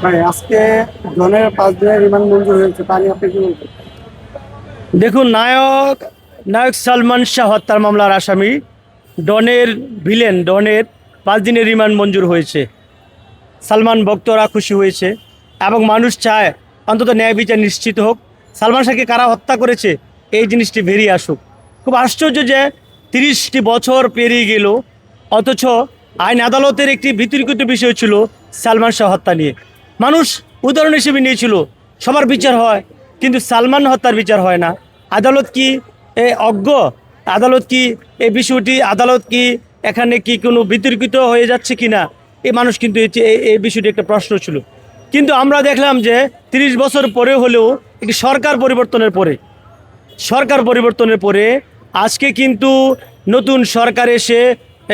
ভাই আজকে ডনের 5 দিনের রিমান্ড মঞ্জুর হয়েছে, তা নিয়ে আপনি কি বলবেন? দেখুন, নায়ক নায়ক সালমান শাহ হত্যার মামলার আসামি ডনের ডনের 5 দিনের রিমান্ড মঞ্জুর হয়েছে। সালমান ভক্তরা খুশি হয়েছে এবং মানুষ চায় অন্তত ন্যায় বিচার নিশ্চিত হোক। সালমান শাহকে কারা হত্যা করেছে এই জিনিসটি বেরিয়ে আসুক। খুব আশ্চর্য যে 30টি বছর পেরিয়ে গেল, অথচ আইন আদালতের একটি বিতর্কিত বিষয় ছিল সালমান শাহ হত্যা নিয়ে। মানুষ উদাহরণ হিসেবে নিয়েছিল, সবার বিচার হয়, কিন্তু সালমান হত্যার বিচার হয় না। আদালত কি অজ্ঞ? আদালত কি এই বিষয়টি, আদালত কি এখানে কি কোনো বিতর্কিত হয়ে যাচ্ছে কি না, এই মানুষ কিন্তু এই বিষয়টি একটা প্রশ্ন ছিল। কিন্তু আমরা দেখলাম যে 30 বছর পরে হলেও একটি সরকার পরিবর্তনের পরে আজকে কিন্তু নতুন সরকার এসে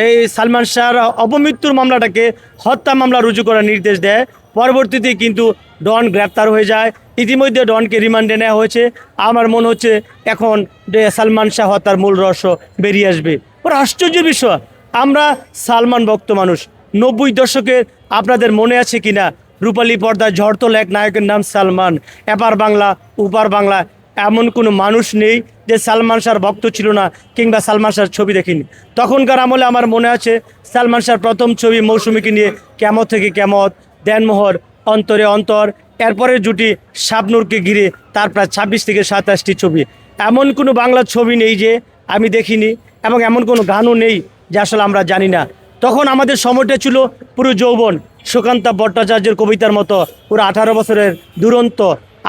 এই সালমান শাহর অপমৃত্যুর মামলাটাকে হত্যা মামলা রুজু করার নির্দেশ দেয়। পরবর্তীতে কিন্তু ডন গ্রেপ্তার হয়ে যায়। ইতিমধ্যে ডনকে রিমান্ডে নেওয়া হয়েছে। আমার মনে হচ্ছে এখন সালমান শাহ হত্যার মূল রহস্য বেরিয়ে আসবে। বড় আশ্চর্যের বিষয়, আমরা সালমান ভক্ত মানুষ। 90 দশকের আপনাদের মনে আছে কিনা, রূপালী পর্দায় ঝড়তল এক নায়কের নাম সালমান। এপার বাংলা ওপার বাংলা এমন কোনো মানুষ নেই যে সালমান শাহর ভক্ত ছিল না কিংবা সালমান শাহর ছবি দেখিনি। তখনকার আমলে আমার মনে আছে সালমান শাহর প্রথম ছবি মৌসুমীকে নিয়ে, কেমত থেকে কেমত, দেনমোহর, অন্তরে অন্তর, এরপরের জুটি শাবনূরকে ঘিরে, তার প্রায় 26 থেকে 27টি ছবি। এমন কোনো বাংলার ছবি নেই যে আমি দেখিনি, এবং এমন কোনো গানও নেই যে আসলে আমরা জানি না। তখন আমাদের সময়টা ছিল পুরো যৌবন, সুকান্তা ভট্টাচার্যের কবিতার মতো পুরো 18 বছরের দুরন্ত।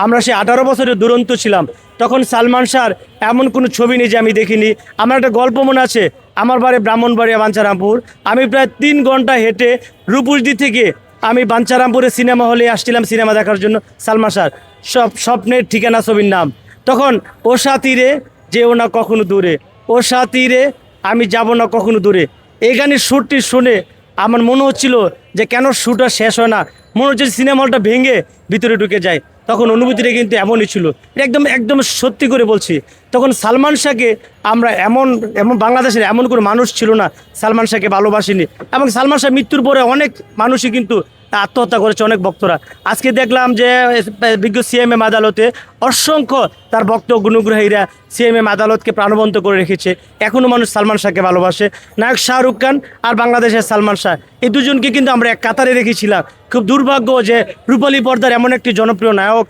আমরা সেই 18 বছরের দুরন্ত ছিলাম। তখন সালমান শাহর এমন কোনো ছবি নেই যে আমি দেখিনি। আমার একটা গল্প মনে আছে, আমার বাড়ি ব্রাহ্মণবাড়িয়া বাঞ্ছারামপুর। আমি প্রায় 3 ঘন্টা হেঁটে রূপসদি থেকে আমি বাঞ্ছারামপুরে সিনেমা হলে আসছিলাম সিনেমা দেখার জন্য। সালমান শাহর স্বপ্নের ঠিকানা ছবির নাম তখন ও সাথীরে যেও না কখনো দূরে, ও সাথীরে আমি যাব না কখনো দূরে। এই গানের সুরটি শুনে আমার মনে হচ্ছিল যে কেন সুরটা শেষ হয় না, মনে হচ্ছে সিনেমা হলটা ভেঙে ভিতরে ঢুকে যায়। তখন অনুভূতিটা কিন্তু এমনই ছিল, একদম একদম সত্যি করে বলছি। তখন সালমান শাহকে আমরা এমন বাংলাদেশের এমন কোনো মানুষ ছিল না সালমান শাহকে ভালোবাসেনি। এবং সালমান শাহ মৃত্যুর পরে অনেক মানুষই কিন্তু আত্মহত্যা করেছে, অনেক ভক্তরা। আজকে দেখলাম যে বিজ্ঞ সিএমএম আদালতে অসংখ্য তার ভক্ত গুণগ্রাহীরা সিএমএম আদালতকে প্রাণবন্ত করে রেখেছে। এখনও মানুষ সালমান শাহকে ভালোবাসে। নায়ক শাহরুখ খান আর বাংলাদেশের সালমান শাহ, এই দুজনকে কিন্তু আমরা এক কাতারে রেখেছিলাম। খুব দুর্ভাগ্য যে রূপালী পর্দার এমন একটি জনপ্রিয় নায়ক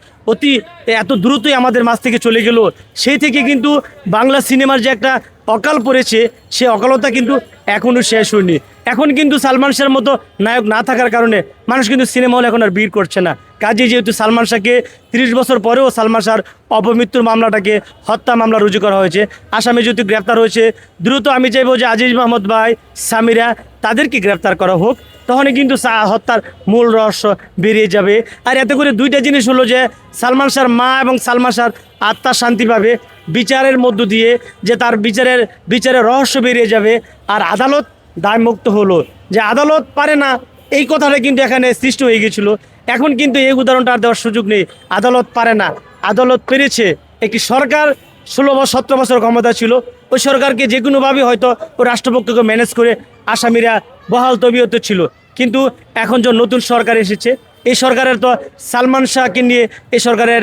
এত দ্রুতই আমাদের মাঝ থেকে চলে গেল। সেই থেকে কিন্তু বাংলা সিনেমার যে একটা অকাল পড়েছে, সে অকালতা কিন্তু এখনও শেষ হয়নি। এখন কিন্তু সালমান শাহর মতো নায়ক না থাকার কারণে মানুষ কিন্তু সিনেমা হল এখন আর ভিড় করছে না। কাজে যেহেতু সালমান শাহকে 30 বছর পরেও সালমান শাহর অপমৃত্যুর মামলাটাকে হত্যা মামলা রুজু করা হয়েছে, আসামি যেহেতু গ্রেপ্তার হয়েছে, দ্রুত আমি চাইবো যে আজিজ মাহমুদ ভাই, সামিরা, তাদেরকে গ্রেপ্তার করা হোক। তখনই কিন্তু হত্যার মূল রহস্য বেরিয়ে যাবে। আর এতে করে দুইটা জিনিস হলো যে সালমান শাহর মা এবং সালমান শাহর আত্মা শান্তি পাবে বিচারের মধ্য দিয়ে, যে তার বিচারের রহস্য বেরিয়ে যাবে। আর আদালত দায়মুক্ত হলো, যে আদালত পারে না এই কথাটা কিন্তু এখানে সৃষ্টি হয়ে গেছিল। এখন কিন্তু এই উদাহরণটা আর দেওয়ার সুযোগ নেই। আদালত পারে না, আদালত পেরেছে। একটি সরকার 17 বছর ক্ষমতা ছিল, ওই সরকারকে যে কোনোভাবে হয়তো ওই রাষ্ট্রপক্ষকে ম্যানেজ করে আসামিরা বহাল তবিয়তে ছিল। কিন্তু এখন যে নতুন সরকার এসেছে, এই সরকারের তো সালমান শাহকে নিয়ে এই সরকারের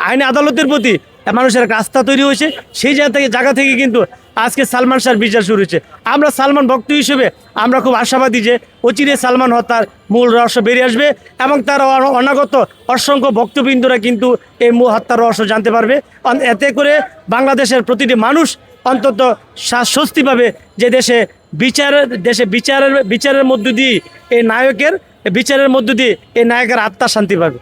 আইন আদালতের প্রতি মানুষের একটা আস্থা তৈরি হয়েছে। সেই জায়গা থেকে কিন্তু আজকে সালমান শাহর বিচার শুরু হয়েছে। আমরা সালমান ভক্ত হিসেবে আমরা খুব আশাবাদী যে অচিরে সালমান হত্যার মূল রহস্য বেরিয়ে আসবে, এবং তার অনাগত অসংখ্য ভক্তবৃন্দরা কিন্তু এই হত্যার রহস্য জানতে পারবে। এতে করে বাংলাদেশের প্রতিটি মানুষ অন্তত স্বস্তি পাবে যে বিচারের মধ্য দিয়ে এই নায়কের আত্মা শান্তি পাবে।